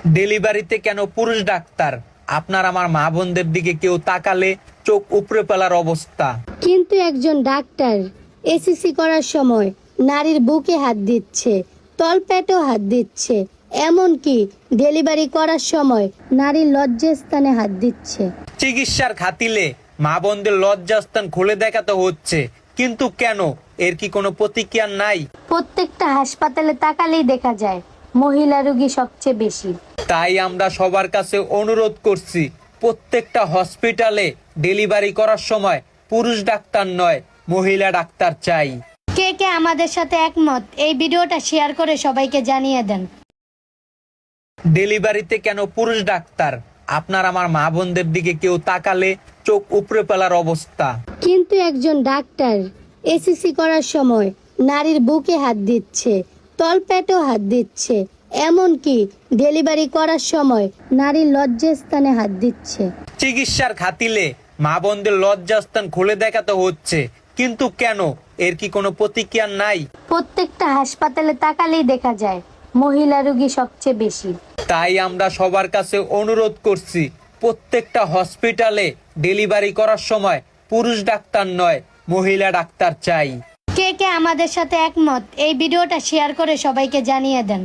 ডেলিভারিতে কেন পুরুষ ডাক্তার? আপনার আমার মা বোনদের দিকে কেউ তাকালে চোখ উপড়ে ফেলার অবস্থা। কিন্তু একজন ডাক্তার এসিসি করার সময় নারীর বুকে হাত দিচ্ছে, তলপেটেও হাত দিচ্ছে, এমনকি ডেলিভারি করার সময় নারীর লজ্জাস্থানে হাত দিচ্ছে। চিকিৎসার খাতিলে মা বোনদের লজ্জাস্থান খুলে দেখাতে হচ্ছে, কিন্তু কেন? এর কি কোনো প্রতিক্রিয়া নাই? প্রত্যেকটা হাসপাতালে তাকালেই দেখা যায় মহিলা রোগী সবচেয়ে বেশি। তাই আমরা সবার কাছে অনুরোধ করছি, প্রত্যেকটা হসপিটালে ডেলিভারি করার সময় পুরুষ ডাক্তার নয়, মহিলা ডাক্তার চাই। কে কে আমাদের সাথে একমত এই ভিডিওটা শেয়ার করে সবাইকে জানিয়ে দেন। ডেলিভারিতে কেন পুরুষ ডাক্তার? আপনার আমার মা বোনদের দিকে কেউ তাকালে চোখ উপড়ে ফেলার অবস্থা। কিন্তু একজন ডাক্তার এসিসি করার সময় নারীর বুকে হাত দিচ্ছে, তলপেটেও হাত দিচ্ছে, এমনকি ডেলিভারি করার সময় নারীর লজ্জাস্থানে হাত দিচ্ছে। চিকিৎসার খাতিলে মা বোনদের লজ্জাস্থান খুলে দেখাতে হচ্ছে, কিন্তু কেন? এর কি কোনো প্রতিক্রিয়া নাই? প্রত্যেকটা হাসপাতালে তাকালেই দেখা যায় মহিলা রোগী সবচেয়ে বেশি। তাই আমরা সবার কাছে অনুরোধ করছি, প্রত্যেকটা হসপিটালে ডেলিভারি করার সময় পুরুষ ডাক্তার নয়, মহিলা ডাক্তার চাই। কে কে আমাদের সাথে একমত এই ভিডিওটা শেয়ার করে সবাইকে জানিয়ে দেন।